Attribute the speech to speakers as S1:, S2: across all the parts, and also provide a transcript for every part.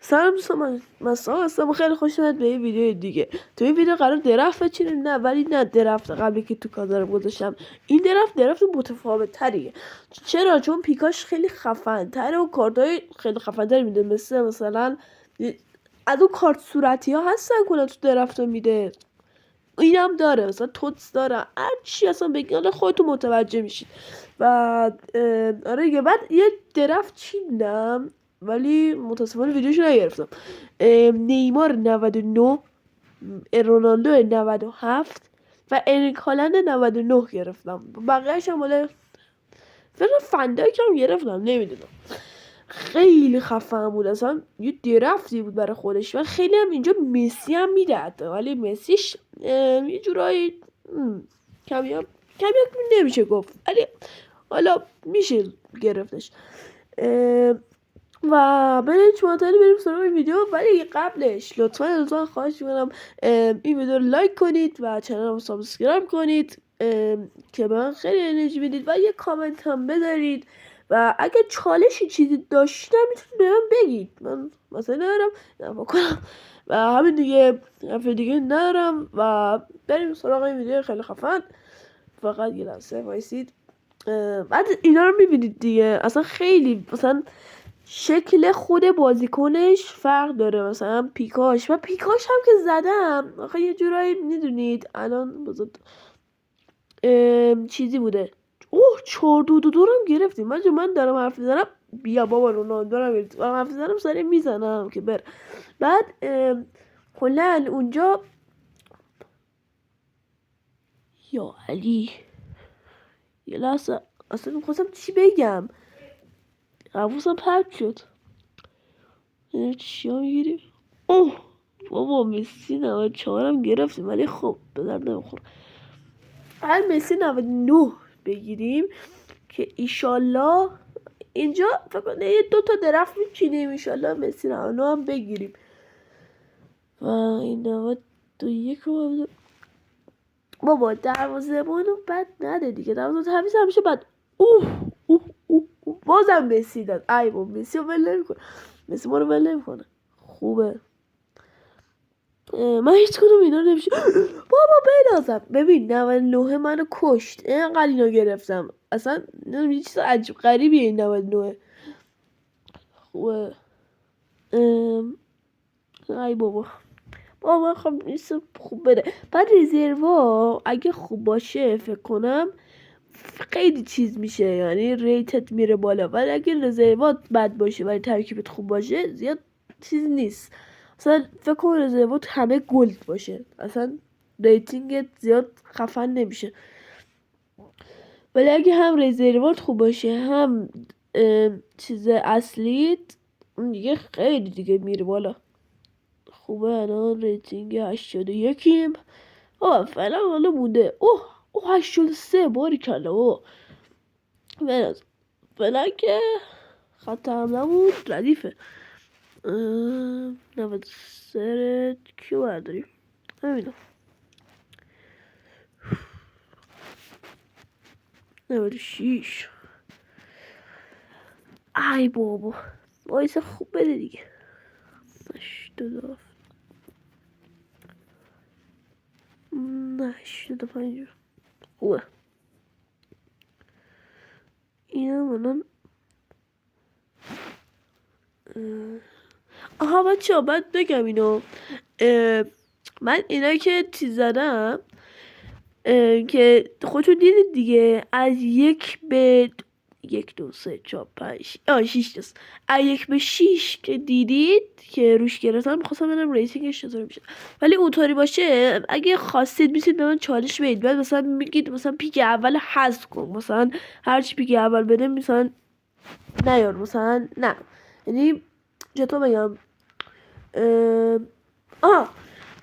S1: سلام دوستان، من سلام هستم و خیلی خوش اومد به این ویدیو دیگه. تو این ویدیو قرار درفت بچینیم، نه ولی نه درفت قبلی که تو کادرم گذاشتم. این درفت متفاوت تریه. چرا؟ چون پیکاش خیلی خفن تره و کارتای خیلی خفن تری میده، مثلا از اون کارت صورتی ها هستن کلا تو درفت میده. اینم داره، مثلا توتس داره، هر چی اصلا بگید خودتون متوجه میشید. و آره دیگه، بعد یه درفت چیدم ولی متاسفانه ویدیوش نگرفتم. نیمار 99، رونالدو 97 و اریک هالند 99 گرفتم. بقیه‌اش هم مال فندایک هم گرفتم، نمیدونم. خیلی خفن بود، اصلا یه درفتی بود برای خودش و خیلی هم اینجا مسی هم میداد، ولی مسیش یه جورایی کمیاب نمیشه گفت، ولی حالا میشه گرفتش. و بریم بریم سراغ این ویدیو. ولی قبلش لطفا خواهش میکنم این ویدیو رو لایک کنید و چنل رو سابسکرایب کنید که به من خیلی انرژی بدید و یه کامنت هم بذارید. و اگه چالشی چیزی داشتم میتونید به من بگید، من مثلا ندارم نفع کنم و همین دیگه، نفع دیگه ندارم. و بریم سراغ این ویدیو خیلی خفن. فقط یه لحظه وایسید. بعد اینا رو میبینید دیگه، اصلا خیلی مثلا شکل خود بازیکنش فرق داره، مثلا پیکاش هم که زدم آخه یه جورایی میدونید الان بزرد چیزی بوده. 4-2-2 هم گرفتیم. من دارم حرف میزنم، بیا بابا رونالدو رو دارم حرف میزنم سریع میزنم که بر. بعد کلا اونجا یا علی یه لحظه اصلا میخواستم چی بگم، حواسم پرت شد. چی ها میگیریم؟ اوه بابا مسی 94 هم گرفتیم، ولی خب به درد نمیخوره. هر مسی 99 بگیریم که ایشالله اینجا فکر کنم یه 2 تا درفت میچینیم، ایشالله مسی 99 هم بگیریم. و این 91 رو بابا دروازه‌بانو بد نده دیگه، دروازه‌بان همیشه بد. بازم مسی داد. ای بابا مسی رو ول نمی‌کنه، مسی ما رو ول نمی‌کنه. خوبه. من هیچ کدوم اینا نمیشه. بابا بنازم ببین 99 منو کشت، اینقدر اینا گرفتم اصلا نمیدونم، یه چیز عجیب غریبیه این 99. خوبه. ای بابا خب نیست خوب بده. بعد رزروا اگه خوب باشه فکر کنم خیلی چیز میشه، یعنی ریتت میره بالا. ولی اگه رزروات بد باشه ولی ترکیبت خوب باشه زیاد چیز نیست. مثلا فکر کن رزروات همه گلد باشه، اصلا ریتینگت زیاد خفن نمیشه. ولی اگه هم رزروات خوب باشه هم چیز اصلیت، اون دیگه خیلی دیگه میره بالا. خوبه. الان ریتینگ 81یم. فعلا حالا بوده. 83 باریکلا. فعلا که خط حمله بود ردیفه. 93 کیو برداریم؟ همینو. 96. ای بابا وایس خوب بده دیگه. 85 خوبه. اینم الان بچه ها باید بگم اینو. من اینایی که چیز زدم که خودتون دیدید دیگه، از 1 به 1 2 3 4 5 6 است. از 1 به 6 که دیدید که روش گرفتم، میخواستم ببینم ریتینگش چطور میشه. ولی اونطوری باشه اگه خواستید میتونید به من چالش بدید. بعد مثلا میگید مثلا پیک اول حذف کن، مثلا هر چی پیک اول بده مثلا نیار، مثلا نه، یعنی چطور بگم،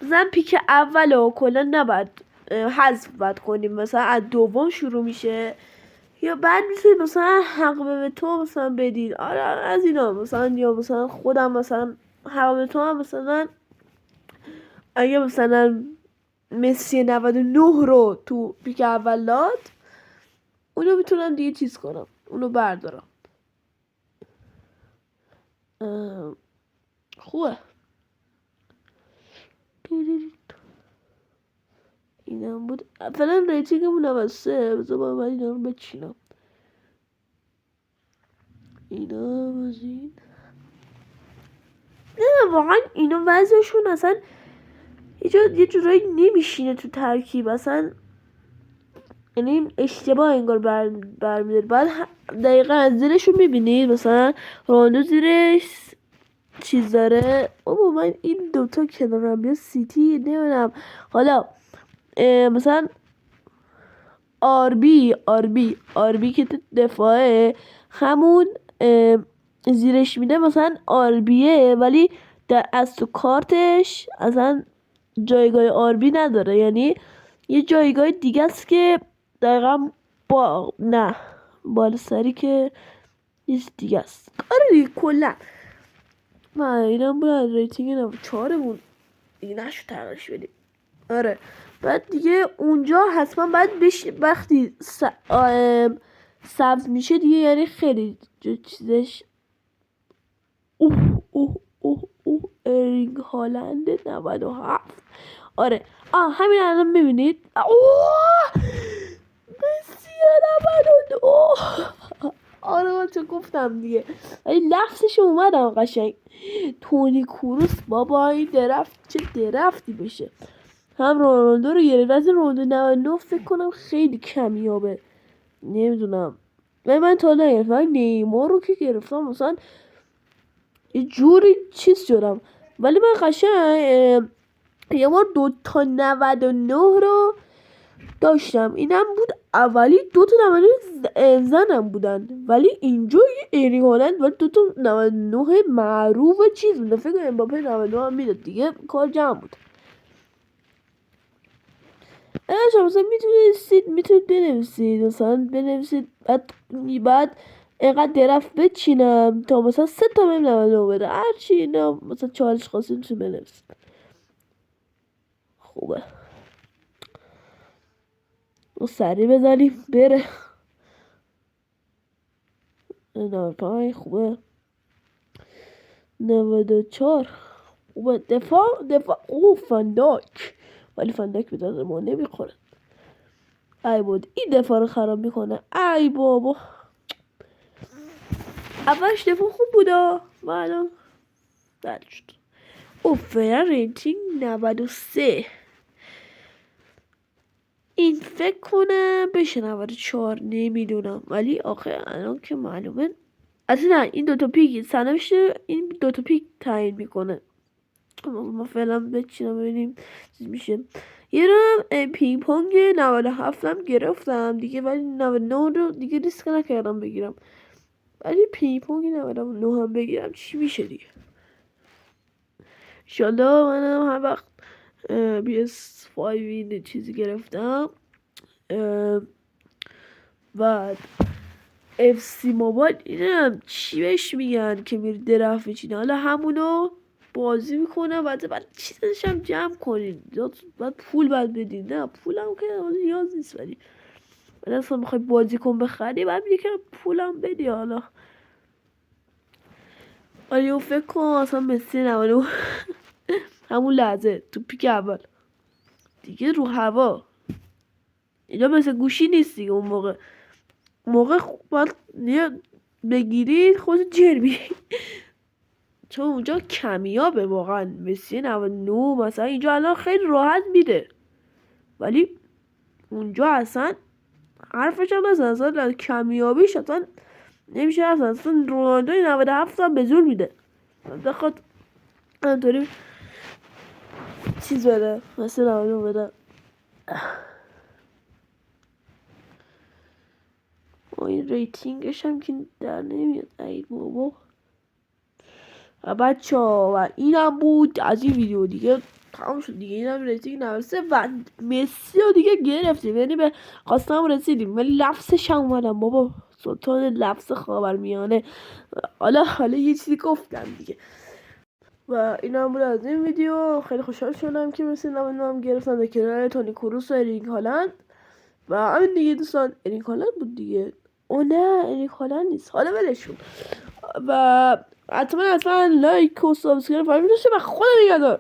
S1: مثلا پیک اول و کلا نباید حذف باید کنیم، مثلا از دوم شروع میشه، یا بعد میتونید مثلا حق به تو مثلا بدید. آره از اینا مثلا، یا مثلا خودم مثلا حق به تو هم مثلا اگه مثلا مسی 99 رو تو پیک اول داد، اونو میتونم دیگه چیز کنم، اونو بردارم. خوبه. اینم بود. فعلا ریتینگمون 93. بذار من اینا رو بچینم. اینا از این نه واقعا اینا وضعشون اصلا یه جورایی نمیشینه تو ترکیب اصلا، یعنی این اشتباه انگار برمیداره. بعد دقیقا زیرشون میبینید مثلا رونالدو زیرش چیز داره. بابا من این دوتا کنارم بیا سیتی نمیدونم. حالا مثلا آربی که دفاعه همون زیرش میده مثلا آربیه، ولی از تو کارتش اصلا جایگاه آربی نداره، یعنی یه جایگاه دیگه است که دقیقا با نه بالا سری که نیست دیگه است. آره دیگه کلا من اینم بود ریتینگ 4مون دیگه نشد تغییرش بدیم. آره بعد دیگه اونجا حتما باید وقتی سبز میشه دیگه، یعنی خیلی چیزش ارینگ هالند 97. آره همین الان ببینید مسی 92. آره من تو گفتم دیگه، ولی لفظش اومدم قشنگ. تونی کروس بابا این درفت چه درفتی بشه. هم رونالدو رو گرفت. از رونالدو 99 فکر کنم خیلی کمیابه، نمیدونم. من تا نگرفتم نیمار رو که گرفتم مثلا یه جوری چیز شدم. ولی من قشنگ یه بار 2 تا 99 رو داشتم، اینم بود اولی. 2 تا 99 زنم بودن، ولی اینجا یه ارینگ هالند ولی 2 تا 99 معروف چیز بود. فکر کنم امباپه 99 هم میداد دیگه، کار جمع بود. شما مثلا میتونید بنویسید، مثلا بنویسید بعد اینقدر درفت بچینم تا مثلا 3 تا بهم 99 بده، هرچی اینا مثلا چالش خواستید میتونید بنویسید. خوبه و سریع بزنیم بره. 95 خوبه. 94 خوبه. دفاع فنداک، ولی فنداک به دست ما نمیخوره. ای بود این دفاع رو خراب میکنه. ای بابا اولش دفاع خوب بودا معلوم بد شد. فعلا ریتینگ 93. این فکر کنم بشه 94 نمیدونم، ولی آخه الان که معلومه اصلا این دوتا پیک سنوشت این دوتا پیک تعیین میکنه. ما فعلا بچینم ببینیم چیز میشه. یه رو پینگ پونگ 97 هم گرفتم دیگه، ولی 99 رو دیگه ریسک نکردم بگیرم، ولی پینگ پونگ 99 هم بگیرم چی میشه دیگه. انشالله منم هر وقت PS5 این چیزی گرفتم بعد FC موبایل اینم چی بهش میگن که میری درفت بچینه، حالا همونو بازی میکنه بعد چیزش هم جمع کنین، بعد پول باید بدین. نه پول هم که نیاز نیست، ولی اصلا میخوای بازی کن بخری بعد یکم پولم بدی. حالا ولی فکر کن اصلا مسی نمانو همون لحظه تو پیک اول دیگه رو هوا اینجا مثل گوشی نیست دیگه. اون موقع باید بگیرید خود جرمی چون اونجا کمیابه واقعا. مسی 99 مثلا اینجا الان خیلی راحت میده، ولی اونجا اصلا حرفش هم اصلا کمیابیش اصلا نمیشه. اصلا رونالدو 97 هم به زور میده، بخواد همطوری چیز بده مثلا 99 بده. این ریتینگش هم که در نمیاد. ای بابا بچه ها و اینم بود از این ویدیو دیگه تمام شد دیگه. اینم ریتینگ 93 و مسی رو دیگه گرفتیم، یعنی به خواستم رسیدیم، ولی لفظش هم اومدم بابا سلطان لفظ خاورمیانه. حالا یه چیزی گفتم دیگه و اینم بود از این ویدیو. خیلی خوشحال شدم که مسی 99 هم گرفتم در کنار تونی کروس و ارینگ هالند و همین دیگه دوستان. ارینگ هالند بود دیگه. نه ارینگ هالند نیست، حالا ولشون. و حتما لایک و سابسکرایب فراموش نشه و خدا نگهدار.